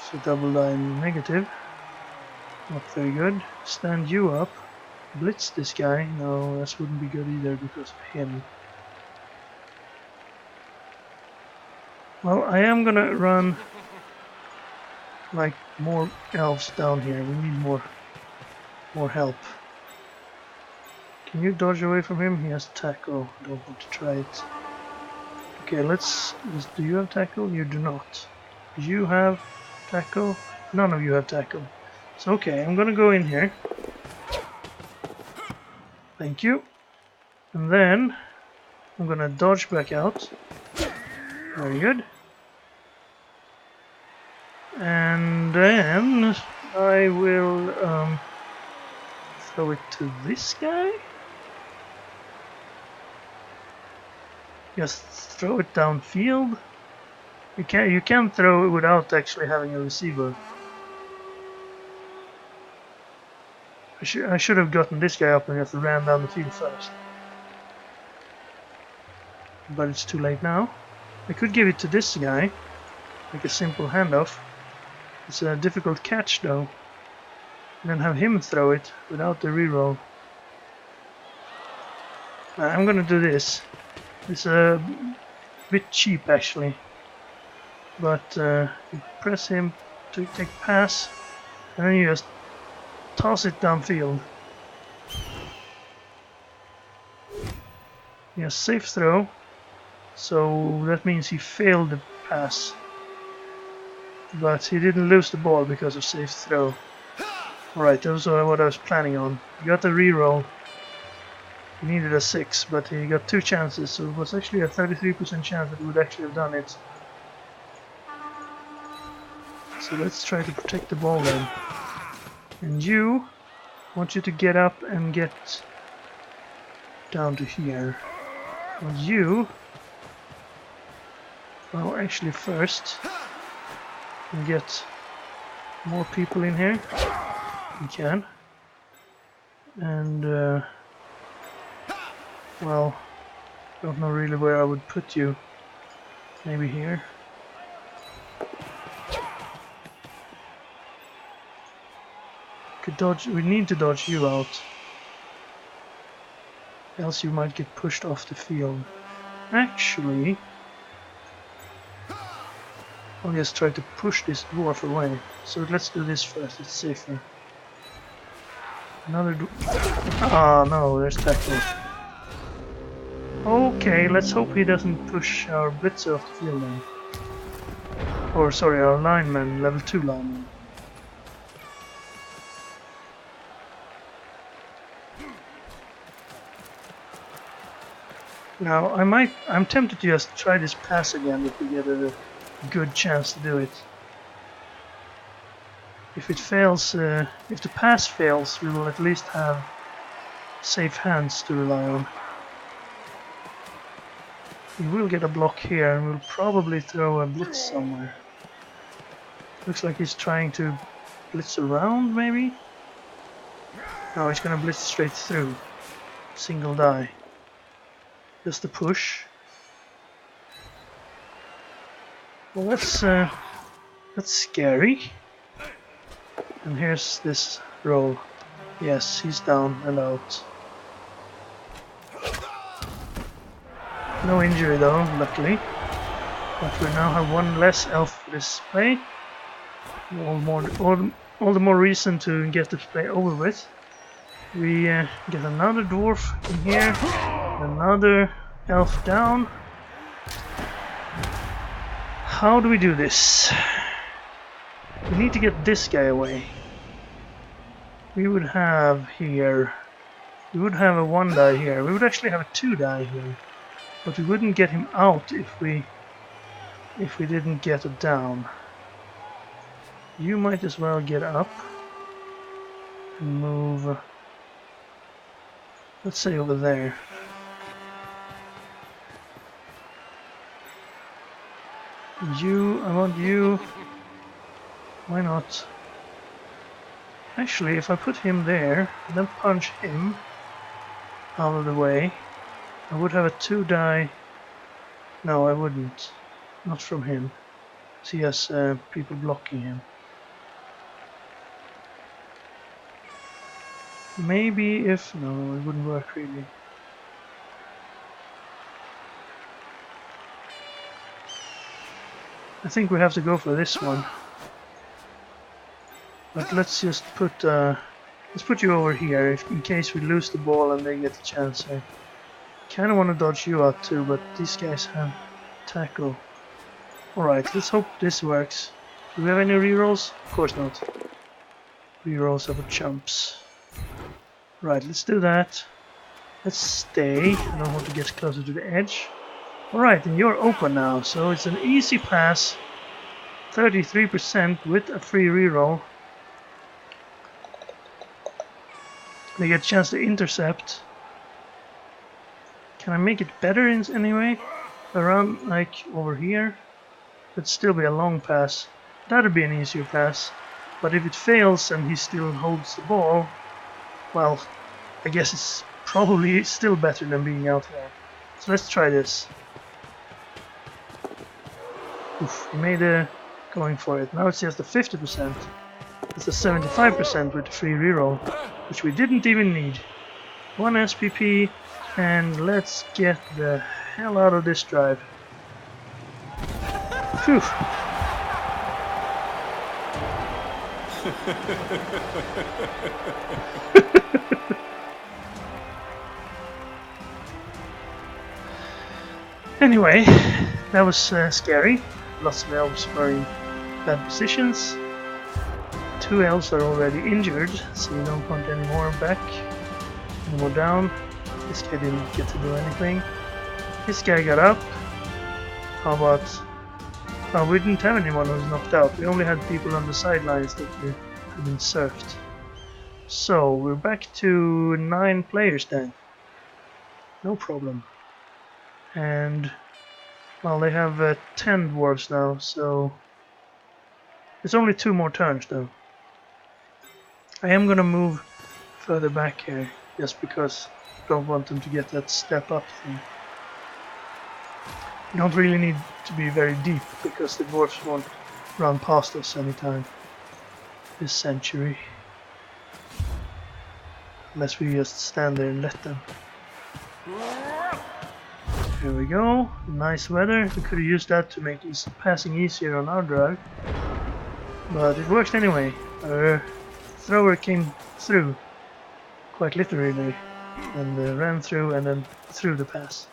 So double line negative. Not very good. Stand you up. Blitz this guy. No, that wouldn't be good either because of him. Well, I am gonna run like more elves down here. We need more help. Can you dodge away from him? He has tackle. Don't want to try it. Okay, do you have tackle? You do not. You have tackle? None of you have tackle. So okay, I'm gonna go in here. Thank you. And then I'm gonna dodge back out. Very good. And then I will throw it to this guy. Just throw it downfield. You can throw it without actually having a receiver. I should have gotten this guy up and just ran down the field first. But it's too late now. I could give it to this guy, like a simple handoff. It's a difficult catch though. And then have him throw it without the reroll. I'm gonna do this. It's a bit cheap actually. But you press him to take pass, and then you just toss it downfield. Yes, safe throw. So that means he failed the pass. But he didn't lose the ball because of safe throw. Alright, that was what I was planning on. He got the reroll. He needed a 6, but he got 2 chances, so it was actually a 33% chance that he would actually have done it. So let's try to protect the ball then. And I want you to get up and get down to here. And you, well actually first, and get more people in here. You can. And well, don't know really where I would put you. Maybe here. Could dodge. We need to dodge you out, else you might get pushed off the field. Actually, I'll just try to push this dwarf away. So let's do this first. It's safer. Another. Ah no, there's tackle. Okay, let's hope he doesn't push our blitzer off the field then. Or sorry, our lineman, level 2 lineman. Now I'm tempted to just try this pass again if we get a good chance to do it. If it fails, if the pass fails, we will at least have safe hands to rely on. We will get a block here and we'll probably throw a blitz somewhere. Looks like he's trying to blitz around, maybe? No, he's gonna blitz straight through. Single die. Just a push. Well, that's scary. And here's this roll. Yes, he's down and out. No injury though, luckily. But we now have one less elf for this play. All the more reason to get the play over with. We get another dwarf in here, another elf down. How do we do this? We need to get this guy away. We would have here, we would have a 1 die here. We would actually have a 2 die here, but we wouldn't get him out if we didn't get it down. You might as well get up and move, let's say over there. You, I want you. Why not? Actually, if I put him there and then punch him out of the way, I would have a 2 die. No, I wouldn't. Not from him. So he has people blocking him. Maybe if... no, it wouldn't work really. I think we have to go for this one. But let's just put you over here if, in case we lose the ball and they get the chance. I kind of want to dodge you out too, but these guys have tackle. Alright, let's hope this works. Do we have any rerolls? Of course not. Rerolls are for chumps. Right, let's do that. Let's stay. I don't want to get closer to the edge. Alright, and you're open now, so it's an easy pass. 33% with a free reroll. They get a chance to intercept. Can I make it better in any way? Around, like, over here? It'd still be a long pass. That'd be an easier pass. But if it fails and he still holds the ball, well, I guess it's probably still better than being out there. So let's try this. Oof, he made a going for it. Now it's just a 50%. It's a 75% with the free reroll, which we didn't even need. 1 SPP, and let's get the hell out of this drive. Phew. Anyway, that was scary. Lots of elves were in bad positions. 2 elves are already injured, so we don't want any more back. Any more down. This guy didn't get to do anything. This guy got up. How about... well, we didn't have anyone who was knocked out. We only had people on the sidelines that had been surfed. So, we're back to 9 players then. No problem. And... well, they have 10 dwarves now, so... it's only 2 more turns though. I am gonna move further back here, just because I don't want them to get that step up thing. We don't really need to be very deep, because the dwarves won't run past us anytime this century. Unless we just stand there and let them. Here we go, nice weather. We could have used that to make passing easier on our drive. But it worked anyway. Our thrower came through, quite literally, and ran through and then threw the pass.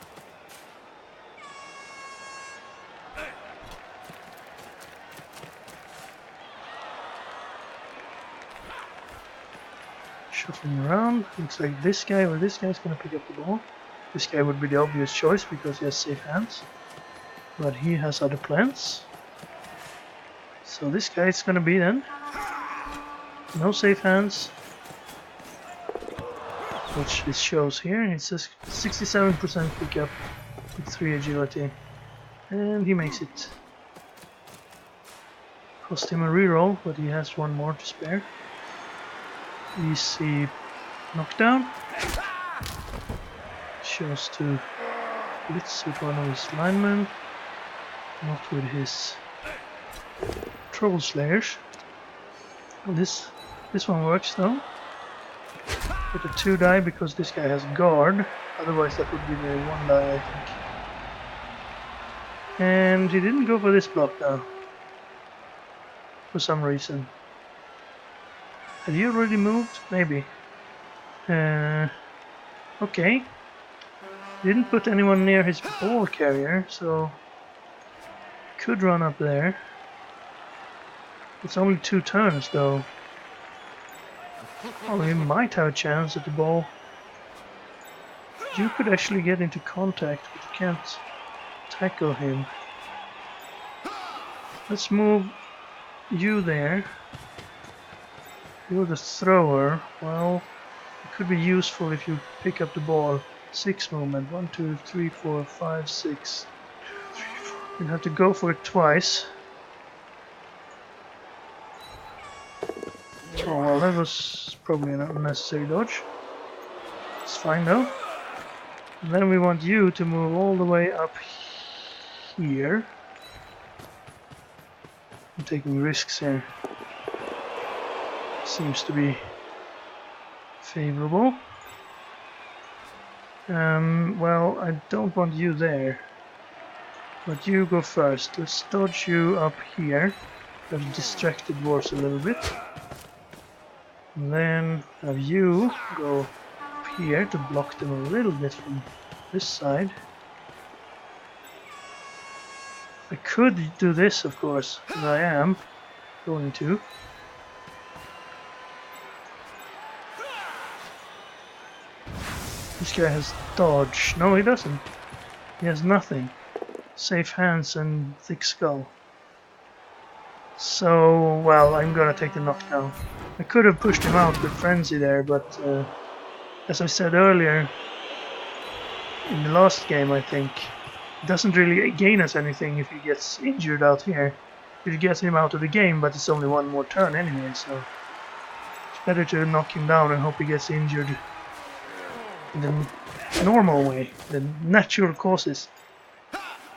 Shuffling around. Looks like this guy or this guy's gonna pick up the ball. This guy would be the obvious choice because he has safe hands. But he has other plans. So this guy is gonna be then. No safe hands. Which it shows here. It says 67% pickup with 3 agility. And he makes it. Cost him a reroll, but he has one more to spare. Easy knockdown. Shows to blitz with one of his linemen. Not with his Troll Slayers. This one works though. With a 2 die because this guy has guard. Otherwise that would be the 1 die I think. And he didn't go for this block now. For some reason. Had he already moved? Maybe. Okay. Didn't put anyone near his ball carrier, so could run up there. It's only 2 turns though. Oh, he might have a chance at the ball. You could actually get into contact, but you can't tackle him. Let's move you there. You're the thrower. Well, it could be useful if you pick up the ball. 6 movement. 1, 2, 3, 4, 5, 6. You'll have to go for it twice. Oh well, that was probably an unnecessary dodge. It's fine though. And then we want you to move all the way up here. I'm taking risks here. Seems to be favorable. Well, I don't want you there. But you go first. Let's dodge you up here. I've distracted dwarves a little bit. And then have you go up here to block them a little bit from this side. I could do this, of course, and I am going to. This guy has dodge. No, he doesn't. He has nothing. Safe hands and thick skull. So, well, I'm gonna take the knockdown. I could have pushed him out with Frenzy there, but as I said earlier, in the last game I think, it doesn't really gain us anything if he gets injured out here. It gets him out of the game, but it's only 1 more turn anyway, so it's better to knock him down and hope he gets injured in the normal way, the natural causes.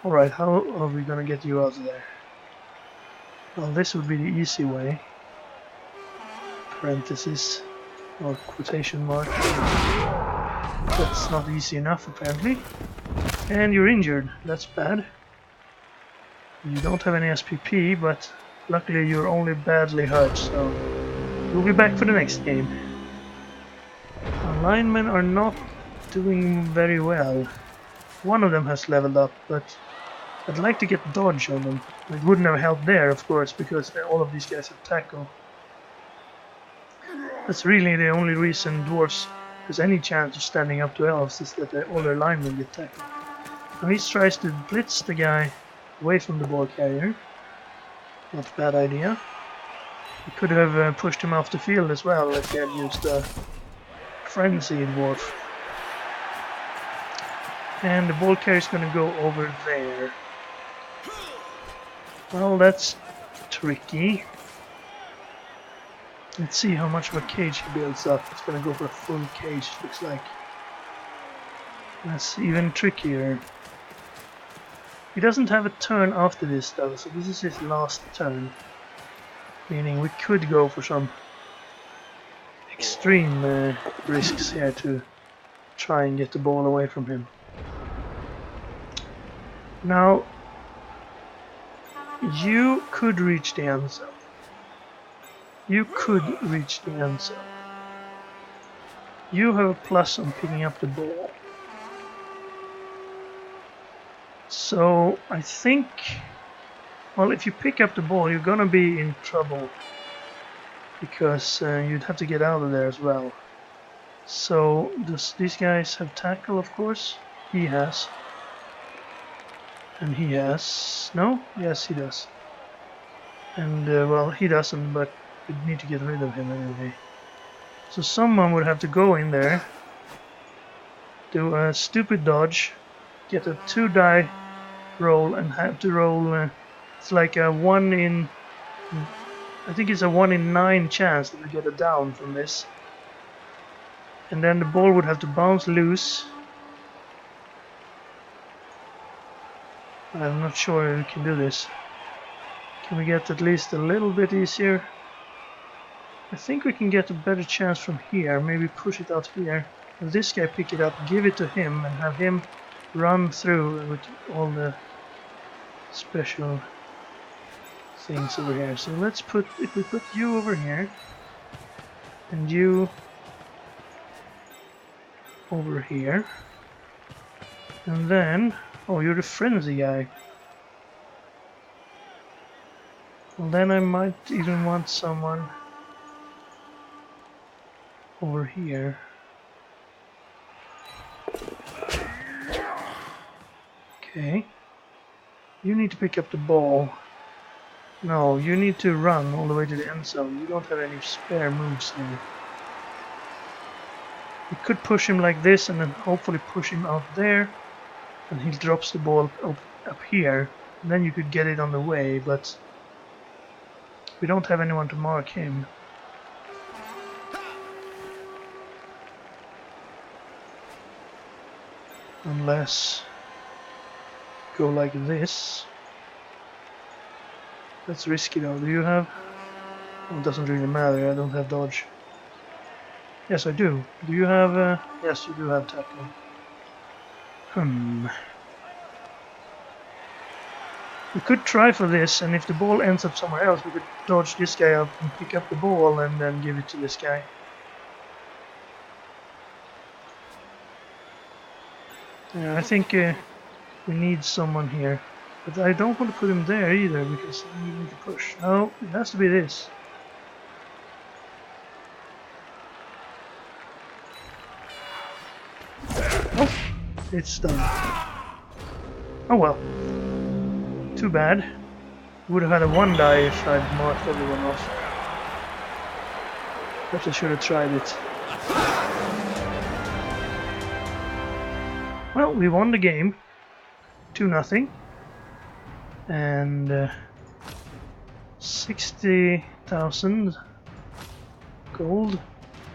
Alright, how are we gonna get you out of there? Well, this would be the easy way. Parenthesis or quotation mark. That's not easy enough apparently. And you're injured, that's bad. You don't have any SPP, but luckily you're only badly hurt, so you'll be back for the next game. Our linemen are not doing very well. One of them has leveled up, but I'd like to get dodge on them. It wouldn't have helped there, of course, because all of these guys have tackle. That's really the only reason dwarves has any chance of standing up to elves, is that all their linemen get tackled. Now he tries to blitz the guy away from the ball carrier. Not a bad idea. He could have pushed him off the field as well if he had used a frenzy dwarf. And the ball carrier is going to go over there. Well, that's tricky. Let's see how much of a cage he builds up. It's going to go for a full cage, it looks like. That's even trickier. He doesn't have a turn after this though, so this is his last turn. Meaning we could go for some extreme risks here to try and get the ball away from him. Now, you could reach the end zone. You could reach the end zone. You have a plus on picking up the ball. So, I think, well, if you pick up the ball, you're gonna be in trouble. Because you'd have to get out of there as well. So, does these guys have tackle, of course? He has. And he has... No? Yes, he does. And, well, he doesn't, but we need to get rid of him anyway. So someone would have to go in there, do a stupid dodge, get a 2-die roll, and have to roll... it's like a 1 in... I think it's a 1 in 9 chance that we get a down from this. And then the ball would have to bounce loose. I'm not sure if we can do this. Can we get at least a little bit easier? I think we can get a better chance from here. Maybe push it out here. Have this guy pick it up, give it to him, and have him run through with all the special things over here. So let's put, if we put you over here, and you over here, and then, oh, you're the frenzy guy. Well, then I might even want someone over here. Okay. You need to pick up the ball. No, you need to run all the way to the end zone. You don't have any spare moves here. You could push him like this and then hopefully push him out there. And he drops the ball up here. And then you could get it on the way, but we don't have anyone to mark him. Unless go like this. That's risky though. Do you have? Well, it doesn't really matter. I don't have dodge. Yes, I do. Do you have? Yes, you do have tackle. We could try for this, and if the ball ends up somewhere else, we could dodge this guy up and pick up the ball and then give it to this guy. Yeah, I think we need someone here. But I don't want to put him there either, because we need to push. No, it has to be this. Oh, it's done. Oh well. Too bad. Would have had a 1-die if I'd marked everyone off. But I should have tried it. Well, we won the game. 2-0. And 60,000 gold.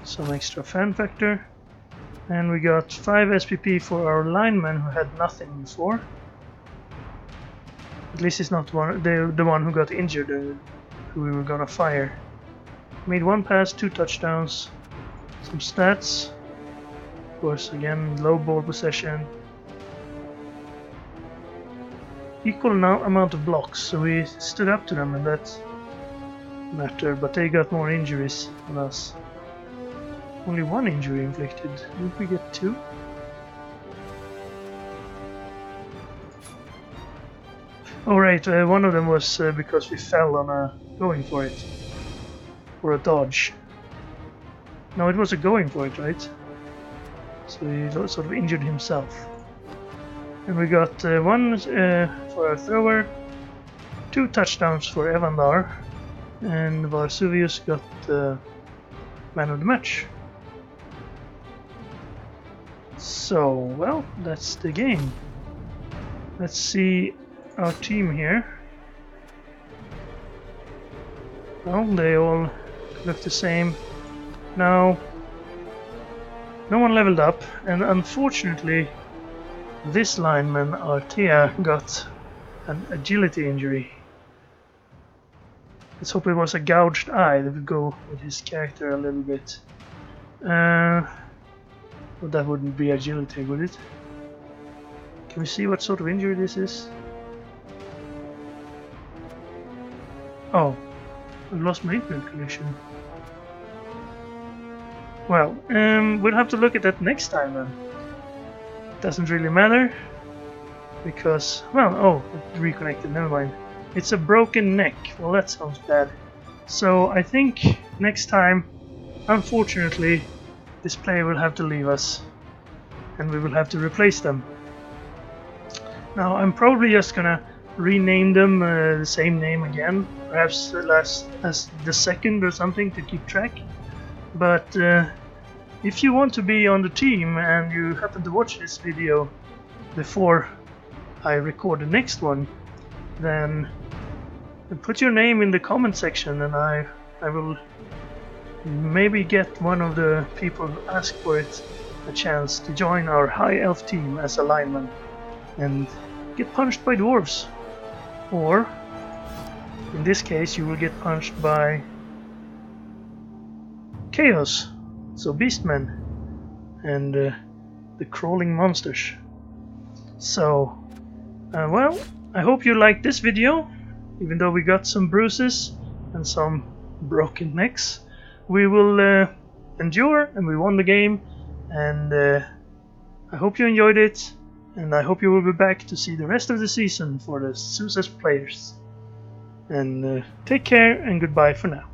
Some extra fan factor. And we got 5 SPP for our lineman who had nothing before. At least it's not the one who got injured, who we were gonna fire. Made 1 pass, 2 touchdowns, some stats. Of course, again, low ball possession. Equal amount of blocks, so we stood up to them, and that mattered. But they got more injuries than us. Only 1 injury inflicted. Didn't we get 2? Oh right, one of them was because we fell on a going for it. Or a dodge. No, it was a going for it, right? So he sort of injured himself. And we got 1 for our thrower, 2 touchdowns for Evandar, and Varsuvius got man of the match. So, well, that's the game. Let's see our team here. Well, they all look the same. Now, no one leveled up, and unfortunately, this lineman, Artea, got an agility injury. Let's hope it was a gouged eye that would go with his character a little bit. Well, that wouldn't be agility, would it? Can we see what sort of injury this is? Oh, I lost my internet connection. Well, we'll have to look at that next time then. Doesn't really matter, because, well, oh, it reconnected, never mind. It's a broken neck. Well, that sounds bad. So I think next time, unfortunately, this player will have to leave us, and we will have to replace them. Now I'm probably just gonna rename them the same name again, perhaps as the second or something to keep track. But if you want to be on the team and you happen to watch this video before I record the next one, then put your name in the comment section, and I will maybe get one of the people who ask for it a chance to join our high elf team as a lineman and get punched by dwarves. Or in this case you will get punched by chaos, so beastmen and the crawling monsters. So well, I hope you liked this video. Even though we got some bruises and some broken necks, we will endure, and we won the game. And I hope you enjoyed it, and I hope you will be back to see the rest of the season for the Zoosa players. And take care and goodbye for now.